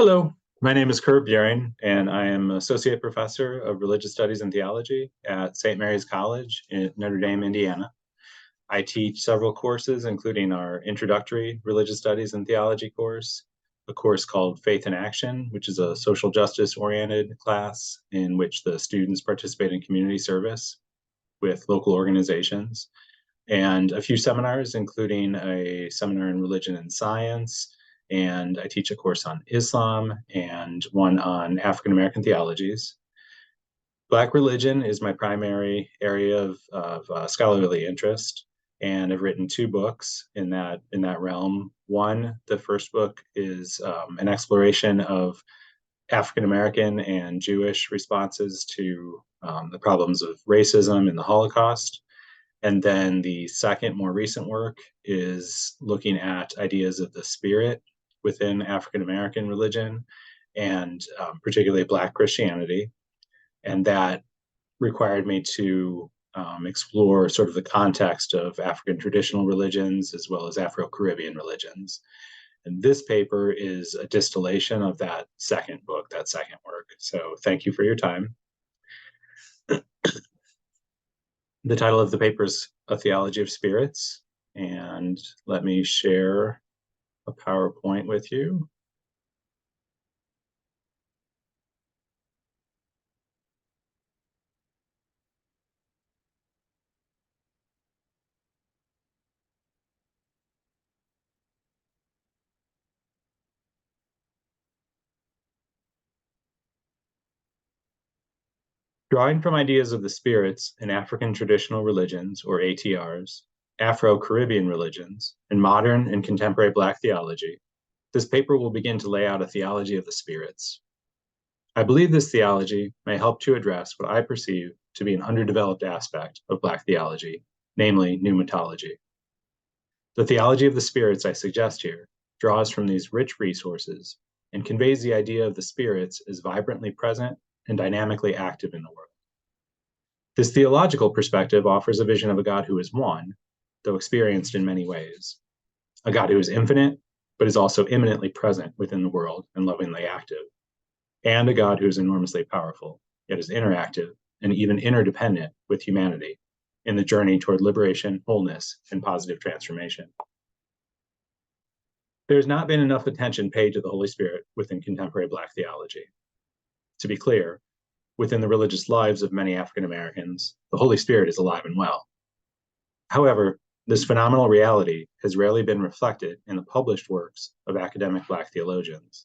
Hello, my name is Buhring, and I am Associate Professor of Religious Studies and Theology at St. Mary's College in Notre Dame, Indiana. I teach several courses, including our Introductory Religious Studies and Theology course, a course called Faith in Action, which is a social justice-oriented class in which the students participate in community service with local organizations, and a few seminars, including a seminar in religion and science, and I teach a course on Islam and one on African American theologies. Black religion is my primary area of scholarly interest, and I've written two books in that realm. One, the first book, is an exploration of African American and Jewish responses to the problems of racism in the Holocaust. And then the second, more recent work is looking at ideas of the spirit within African American religion and particularly Black Christianity. And that required me to explore sort of the context of African traditional religions as well as Afro-Caribbean religions. And this paper is a distillation of that second book, that second work. So thank you for your time. The title of the paper is A Theology of Spirits, and let me share a PowerPoint with you. Drawing from ideas of the spirits in African traditional religions, or ATRs, Afro-Caribbean religions, and modern and contemporary Black theology, this paper will begin to lay out a theology of the spirits. I believe this theology may help to address what I perceive to be an underdeveloped aspect of Black theology, namely pneumatology. The theology of the spirits I suggest here draws from these rich resources and conveys the idea of the spirits as vibrantly present and dynamically active in the world. This theological perspective offers a vision of a God who is one, though experienced in many ways, a God who is infinite, but is also immanently present within the world and lovingly active, and a God who is enormously powerful, yet is interactive and even interdependent with humanity in the journey toward liberation, wholeness, and positive transformation. There's not been enough attention paid to the Holy Spirit within contemporary Black theology. To be clear, within the religious lives of many African Americans, the Holy Spirit is alive and well. However, this phenomenal reality has rarely been reflected in the published works of academic Black theologians.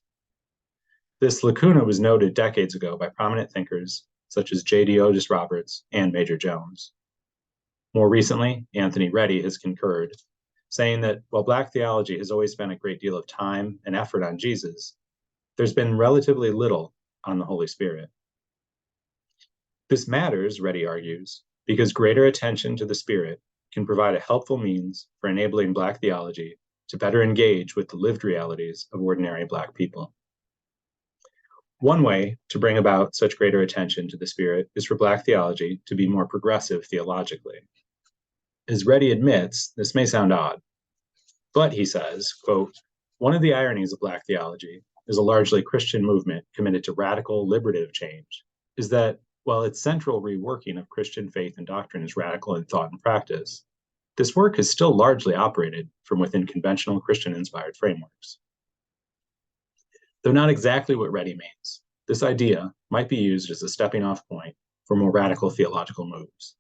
This lacuna was noted decades ago by prominent thinkers such as J.D. Otis Roberts and Major Jones. More recently, Anthony Reddy has concurred, saying that while Black theology has always spent a great deal of time and effort on Jesus, there's been relatively little on the Holy Spirit. This matters, Reddy argues, because greater attention to the Spirit can provide a helpful means for enabling Black theology to better engage with the lived realities of ordinary Black people. One way to bring about such greater attention to the Spirit is for Black theology to be more progressive theologically. As Reddy admits, this may sound odd, but he says, quote, "One of the ironies of Black theology is a largely Christian movement committed to radical liberative change, is that while its central reworking of Christian faith and doctrine is radical in thought and practice, this work has still largely operated from within conventional Christian-inspired frameworks." Though not exactly what Reddy means, this idea might be used as a stepping-off point for more radical theological moves.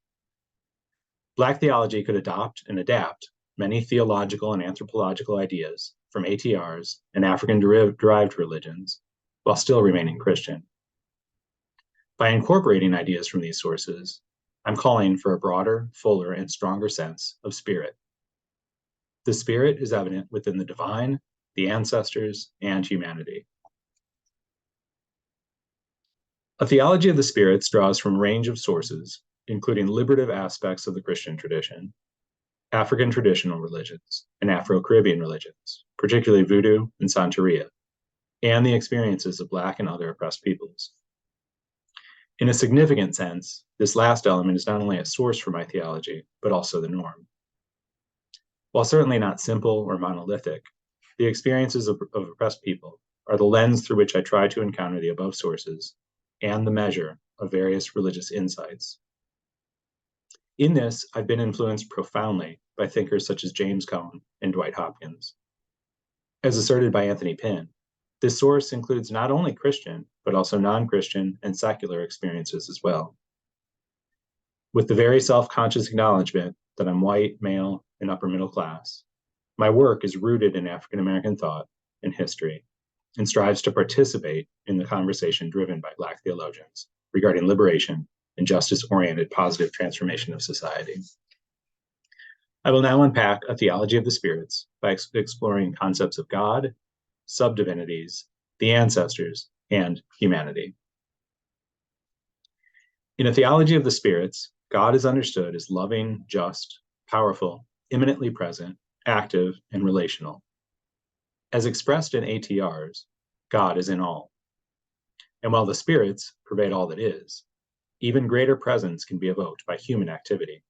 Black theology could adopt and adapt many theological and anthropological ideas from ATRs and African-derived religions, while still remaining Christian. By incorporating ideas from these sources, I'm calling for a broader, fuller, and stronger sense of spirit. The Spirit is evident within the divine, the ancestors, and humanity. A theology of the spirits draws from a range of sources, including liberative aspects of the Christian tradition, African traditional religions, and Afro-Caribbean religions, particularly Voodoo and Santeria, and the experiences of Black and other oppressed peoples. In a significant sense, this last element is not only a source for my theology, but also the norm. While certainly not simple or monolithic, the experiences of oppressed people are the lens through which I try to encounter the above sources and the measure of various religious insights. In this, I've been influenced profoundly by thinkers such as James Cone and Dwight Hopkins. As asserted by Anthony Pinn, this source includes not only Christian, but also non-Christian and secular experiences as well. With the very self-conscious acknowledgement that I'm white, male, and upper middle class, my work is rooted in African American thought and history, and strives to participate in the conversation driven by Black theologians regarding liberation and justice-oriented positive transformation of society. I will now unpack a theology of the spirits by exploring concepts of God, subdivinities, the ancestors, and humanity. In a theology of the spirits, God is understood as loving, just, powerful, immanently present, active, and relational. As expressed in ATRs, God is in all. And while the spirits pervade all that is, even greater presence can be evoked by human activity,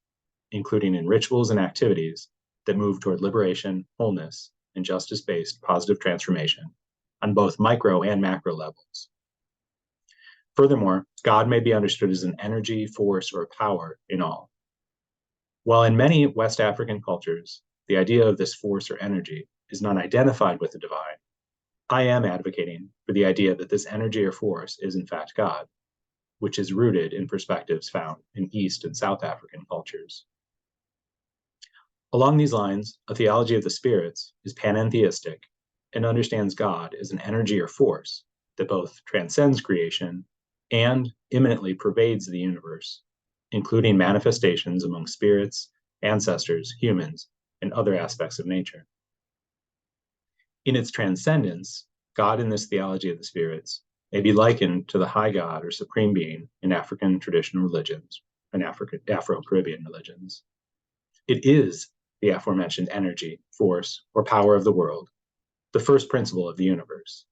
including in rituals and activities that move toward liberation, wholeness, and justice-based positive transformation on both micro and macro levels. Furthermore, God may be understood as an energy, force, or power in all. While in many West African cultures, the idea of this force or energy is not identified with the divine, I am advocating for the idea that this energy or force is in fact God, which is rooted in perspectives found in East and South African cultures. Along these lines, a theology of the spirits is panentheistic and understands God as an energy or force that both transcends creation and immanently pervades the universe, including manifestations among spirits, ancestors, humans, and other aspects of nature. In its transcendence, God in this theology of the spirits may be likened to the high God or supreme being in African traditional religions and Afro-Caribbean religions. It is the aforementioned energy, force, or power of the world, the first principle of the universe.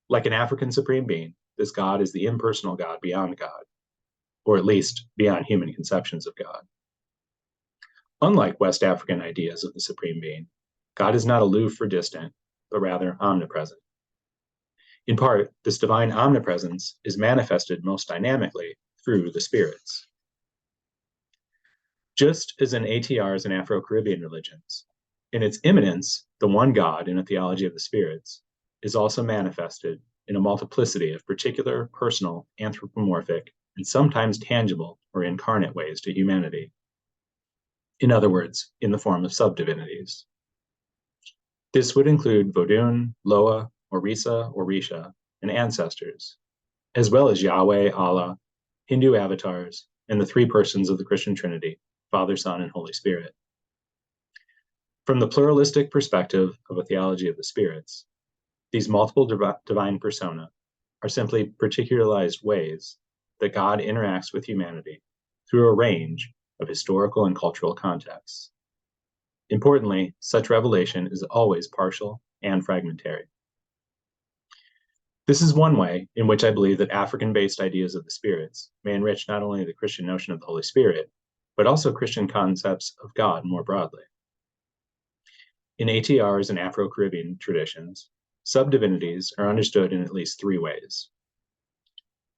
Like an African supreme being, this God is the impersonal God beyond God, or at least beyond human conceptions of God. Unlike West African ideas of the supreme being, God is not aloof or distant, but rather omnipresent. In part, this divine omnipresence is manifested most dynamically through the spirits. Just as in ATRs and Afro-Caribbean religions, in its immanence, the one God in a theology of the spirits is also manifested in a multiplicity of particular, personal, anthropomorphic, and sometimes tangible or incarnate ways to humanity. In other words, in the form of subdivinities. This would include Vodun, Loa, Orisa, Orisha, and ancestors, as well as Yahweh, Allah, Hindu avatars, and the three persons of the Christian Trinity, Father, Son, and Holy Spirit. From the pluralistic perspective of a theology of the spirits, these multiple divine persona are simply particularized ways that God interacts with humanity through a range of historical and cultural contexts. Importantly, such revelation is always partial and fragmentary. This is one way in which I believe that African-based ideas of the spirits may enrich not only the Christian notion of the Holy Spirit, but also Christian concepts of God more broadly. In ATRs and Afro-Caribbean traditions, subdivinities are understood in at least three ways: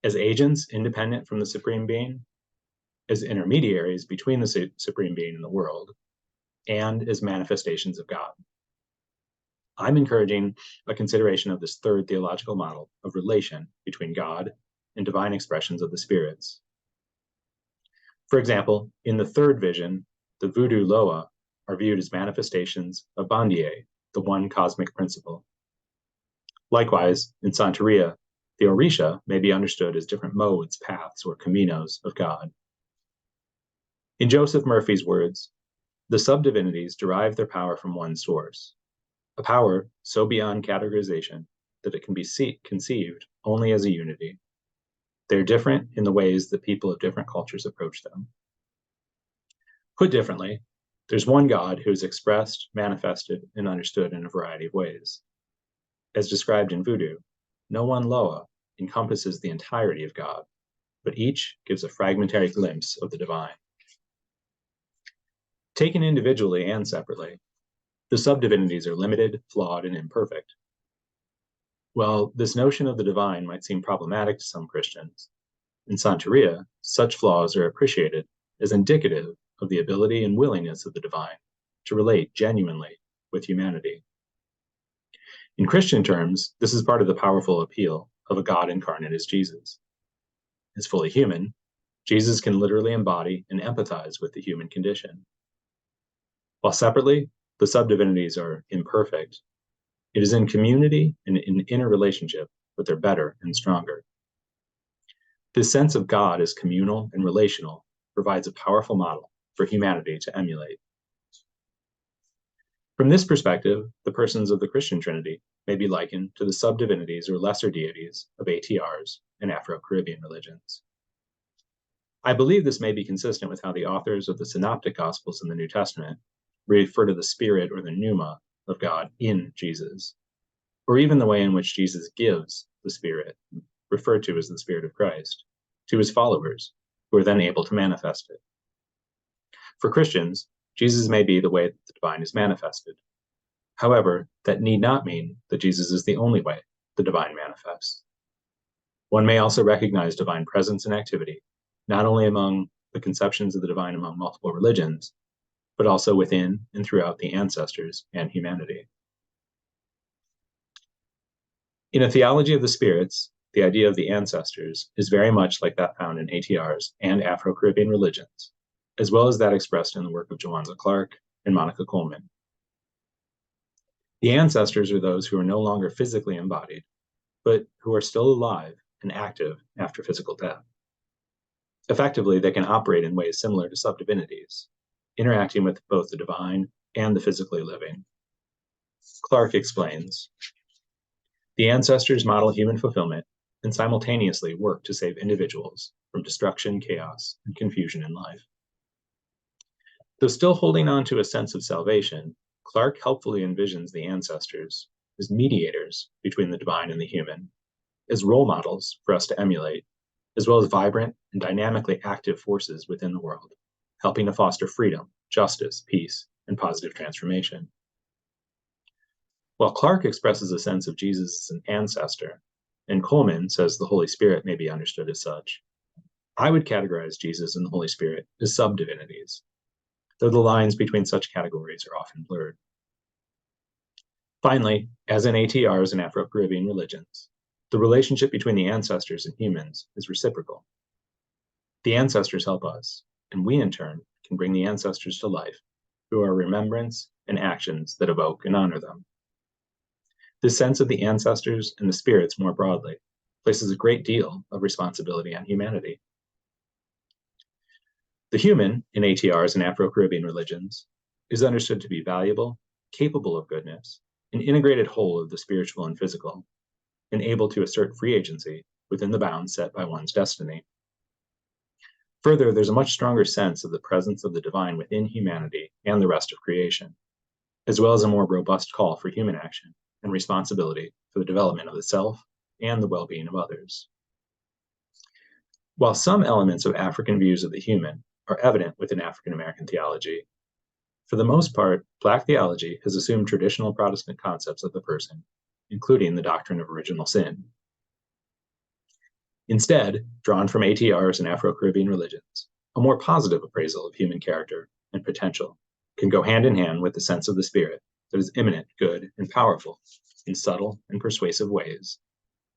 as agents independent from the Supreme Being, as intermediaries between the Supreme Being and the world, and as manifestations of God. I'm encouraging a consideration of this third theological model of relation between God and divine expressions of the spirits. For example, in the third vision, the Voodoo Loa are viewed as manifestations of Bandier, the one cosmic principle. Likewise, in Santeria, the Orisha may be understood as different modes, paths, or caminos of God. In Joseph Murphy's words, the subdivinities derive their power from one source, a power so beyond categorization that it can be conceived only as a unity. They're different in the ways that people of different cultures approach them. Put differently, there's one God who is expressed, manifested, and understood in a variety of ways. As described in Voodoo, no one Loa encompasses the entirety of God, but each gives a fragmentary glimpse of the divine. Taken individually and separately, the subdivinities are limited, flawed, and imperfect. While this notion of the divine might seem problematic to some Christians, in Santeria, such flaws are appreciated as indicative of the ability and willingness of the divine to relate genuinely with humanity. In Christian terms, this is part of the powerful appeal of a God incarnate as Jesus. As fully human, Jesus can literally embody and empathize with the human condition. While separately, the subdivinities are imperfect, it is in community and in inner relationship that they're better and stronger. This sense of God as communal and relational provides a powerful model for humanity to emulate. From this perspective, the persons of the Christian Trinity may be likened to the subdivinities or lesser deities of ATRs and Afro-Caribbean religions. I believe this may be consistent with how the authors of the Synoptic Gospels in the New Testament refer to the Spirit or the pneuma of God in Jesus, or even the way in which Jesus gives the Spirit, referred to as the Spirit of Christ, to his followers, who are then able to manifest it. For Christians, Jesus may be the way that the divine is manifested. However, that need not mean that Jesus is the only way the divine manifests. One may also recognize divine presence and activity, not only among the conceptions of the divine among multiple religions, but also within and throughout the ancestors and humanity. In a theology of the spirits, the idea of the ancestors is very much like that found in ATRs and Afro-Caribbean religions, as well as that expressed in the work of Jawanza Clark and Monica Coleman. The ancestors are those who are no longer physically embodied, but who are still alive and active after physical death. Effectively, they can operate in ways similar to subdivinities, interacting with both the divine and the physically living. Clark explains, the ancestors model human fulfillment and simultaneously work to save individuals from destruction, chaos, and confusion in life. Though still holding on to a sense of salvation, Clark helpfully envisions the ancestors as mediators between the divine and the human, as role models for us to emulate, as well as vibrant and dynamically active forces within the world, helping to foster freedom, justice, peace, and positive transformation. While Clark expresses a sense of Jesus as an ancestor, and Coleman says the Holy Spirit may be understood as such, I would categorize Jesus and the Holy Spirit as subdivinities, though the lines between such categories are often blurred. Finally, as in ATRs and Afro-Caribbean religions, the relationship between the ancestors and humans is reciprocal. The ancestors help us, and we in turn can bring the ancestors to life through our remembrance and actions that evoke and honor them. This sense of the ancestors and the spirits more broadly places a great deal of responsibility on humanity. The human, in ATRs and Afro-Caribbean religions, is understood to be valuable, capable of goodness, an integrated whole of the spiritual and physical, and able to assert free agency within the bounds set by one's destiny. Further, there's a much stronger sense of the presence of the divine within humanity and the rest of creation, as well as a more robust call for human action and responsibility for the development of the self and the well-being of others. While some elements of African views of the human are evident within African American theology, for the most part, Black theology has assumed traditional Protestant concepts of the person, including the doctrine of original sin. Instead, drawn from ATRs and Afro-Caribbean religions, a more positive appraisal of human character and potential can go hand in hand with the sense of the spirit that is immanent, good, and powerful in subtle and persuasive ways,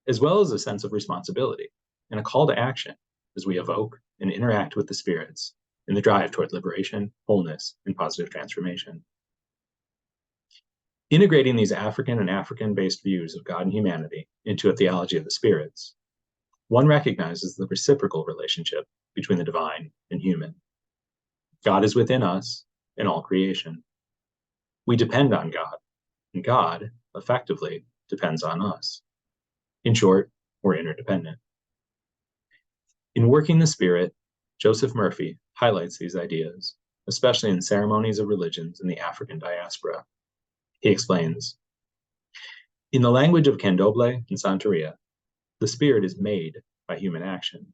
as well as a sense of responsibility and a call to action as we evoke and interact with the spirits in the drive toward liberation, wholeness, and positive transformation. Integrating these African and African-based views of God and humanity into a theology of the spirits, one recognizes the reciprocal relationship between the divine and human. God is within us and all creation. We depend on God, and God, effectively, depends on us. In short, we're interdependent. In Working the Spirit, Joseph Murphy highlights these ideas, especially in ceremonies of religions in the African diaspora. He explains, in the language of Candomblé and Santeria, the spirit is made by human action.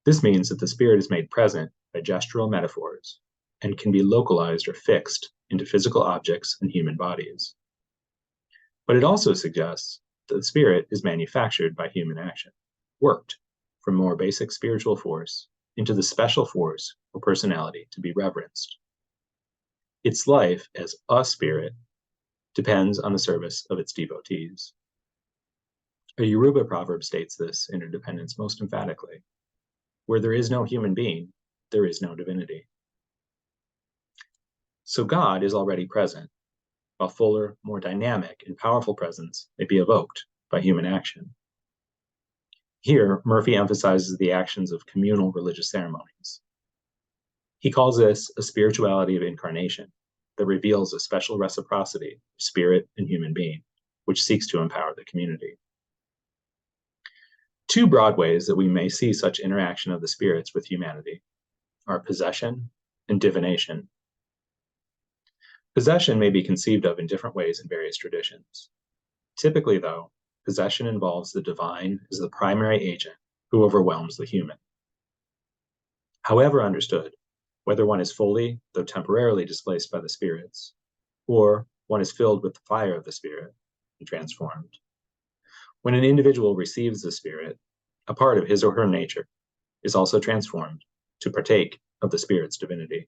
This means that the spirit is made present by gestural metaphors and can be localized or fixed into physical objects and human bodies. But it also suggests The spirit is manufactured by human action, worked from more basic spiritual force into the special force or personality to be reverenced. Its life as a spirit depends on the service of its devotees. A Yoruba proverb states this interdependence most emphatically. Where there is no human being, there is no divinity. So God is already present, while fuller, more dynamic, and powerful presence may be evoked by human action. Here, Murphy emphasizes the actions of communal religious ceremonies. He calls this a spirituality of incarnation that reveals a special reciprocity of spirit and human being, which seeks to empower the community. Two broad ways that we may see such interaction of the spirits with humanity are possession and divination. Possession may be conceived of in different ways in various traditions. Typically, though, possession involves the divine as the primary agent who overwhelms the human. However understood, whether one is fully, though temporarily, displaced by the spirits, or one is filled with the fire of the spirit and transformed. When an individual receives the spirit, a part of his or her nature is also transformed to partake of the spirit's divinity.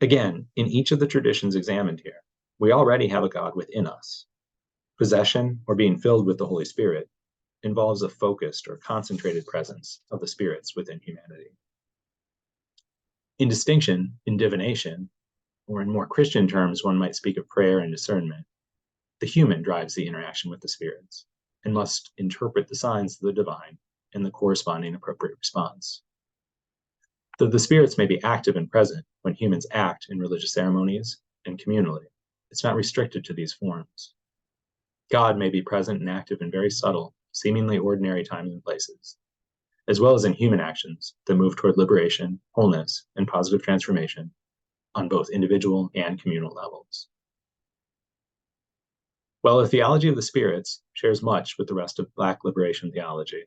Again, in each of the traditions examined here, we already have a God within us. Possession, or being filled with the Holy Spirit, involves a focused or concentrated presence of the spirits within humanity. In distinction, in divination, or in more Christian terms, one might speak of prayer and discernment, the human drives the interaction with the spirits and must interpret the signs of the divine and the corresponding appropriate response. Though the spirits may be active and present when humans act in religious ceremonies and communally, it's not restricted to these forms. God may be present and active in very subtle, seemingly ordinary times and places, as well as in human actions that move toward liberation, wholeness, and positive transformation on both individual and communal levels. While the theology of the spirits shares much with the rest of Black liberation theology,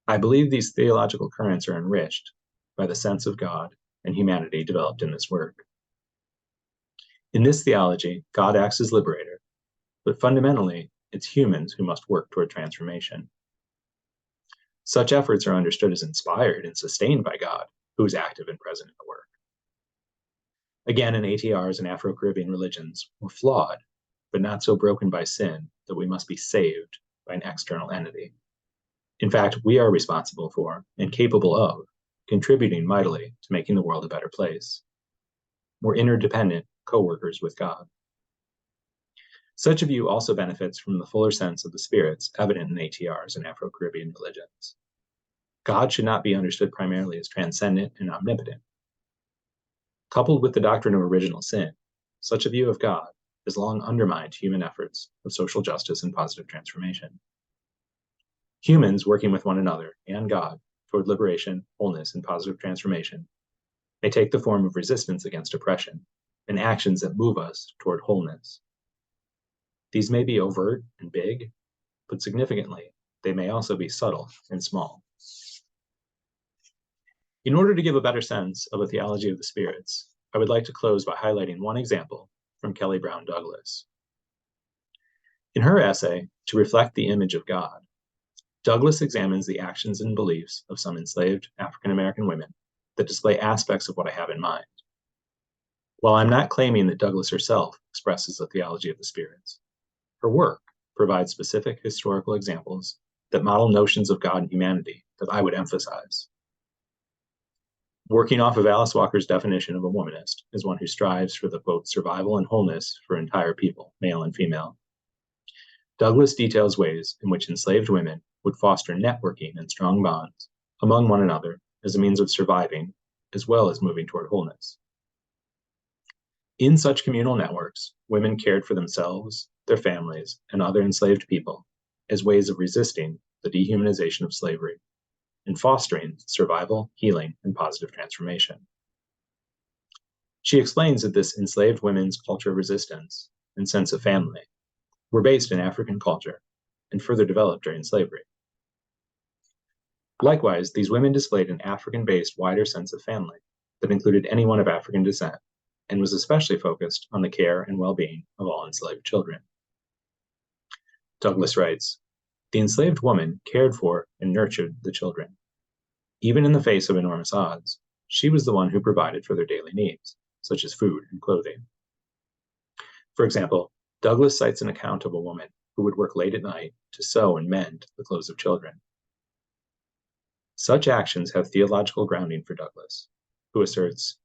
I believe these theological currents are enriched by the sense of God and humanity developed in this work. In this theology, God acts as liberator, but fundamentally, it's humans who must work toward transformation. Such efforts are understood as inspired and sustained by God, who is active and present in the work. Again, in ATRs and Afro-Caribbean religions, we're flawed, but not so broken by sin that we must be saved by an external entity. In fact, we are responsible for and capable of contributing mightily to making the world a better place. We're interdependent co-workers with God. Such a view also benefits from the fuller sense of the spirits evident in ATRs and Afro-Caribbean religions. God should not be understood primarily as transcendent and omnipotent. Coupled with the doctrine of original sin, such a view of God has long undermined human efforts of social justice and positive transformation. Humans working with one another and God toward liberation, wholeness, and positive transformation may take the form of resistance against oppression and actions that move us toward wholeness. These may be overt and big, but significantly, they may also be subtle and small. In order to give a better sense of a theology of the spirits, I would like to close by highlighting one example from Kelly Brown Douglas. In her essay, To Reflect the Image of God, Douglas examines the actions and beliefs of some enslaved African American women that display aspects of what I have in mind. While I'm not claiming that Douglas herself expresses a theology of the spirits, her work provides specific historical examples that model notions of God and humanity that I would emphasize. Working off of Alice Walker's definition of a womanist as one who strives for the, quote, survival and wholeness for entire people, male and female, Douglas details ways in which enslaved women would foster networking and strong bonds among one another as a means of surviving, as well as moving toward wholeness. In such communal networks, women cared for themselves, their families, and other enslaved people as ways of resisting the dehumanization of slavery and fostering survival, healing, and positive transformation. She explains that this enslaved women's culture of resistance and sense of family were based in African culture and further developed during slavery. Likewise, these women displayed an African-based wider sense of family that included anyone of African descent and was especially focused on the care and well-being of all enslaved children. Douglas writes, "The enslaved woman cared for and nurtured the children. Even in the face of enormous odds, she was the one who provided for their daily needs, such as food and clothing." For example, Douglas cites an account of a woman who would work late at night to sew and mend the clothes of children. Such actions have theological grounding for Douglas, who asserts,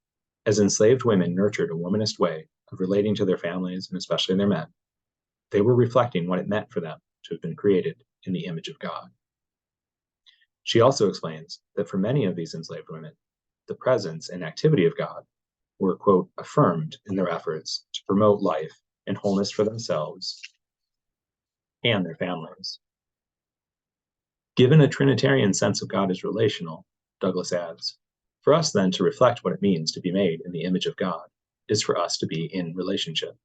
as enslaved women nurtured a womanist way of relating to their families and especially their men, they were reflecting what it meant for them to have been created in the image of God. She also explains that for many of these enslaved women, the presence and activity of God were, quote, affirmed in their efforts to promote life and wholeness for themselves and their families. Given a Trinitarian sense of God as relational, Douglas adds, for us then to reflect what it means to be made in the image of God is for us to be in relationship.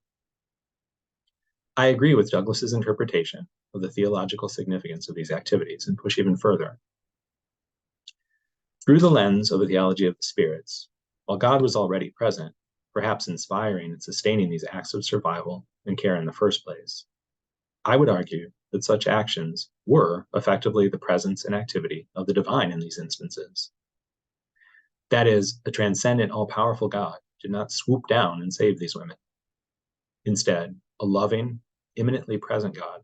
I agree with Douglas's interpretation of the theological significance of these activities and push even further. Through the lens of a theology of the spirits, while God was already present, perhaps inspiring and sustaining these acts of survival and care in the first place, I would argue that such actions were effectively the presence and activity of the divine in these instances. That is, a transcendent, all-powerful God did not swoop down and save these women. Instead, a loving, immanently present God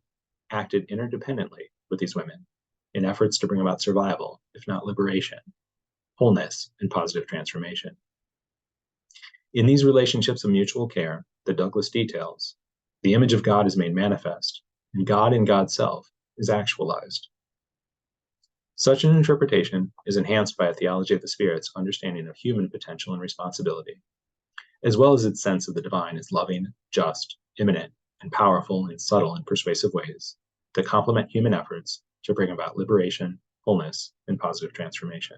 acted interdependently with these women in efforts to bring about survival, if not liberation, wholeness, and positive transformation. In these relationships of mutual care that Douglas details, the image of God is made manifest, and God in God's self is actualized. Such an interpretation is enhanced by a theology of the Spirit's understanding of human potential and responsibility, as well as its sense of the divine as loving, just, immanent, and powerful in subtle and persuasive ways that complement human efforts to bring about liberation, wholeness, and positive transformation.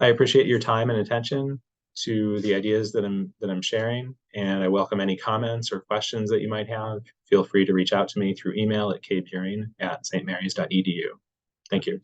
I appreciate your time and attention to the ideas that I'm sharing, and I welcome any comments or questions that you might have. Feel free to reach out to me through email at kbuhring@stmarys.edu. Thank you.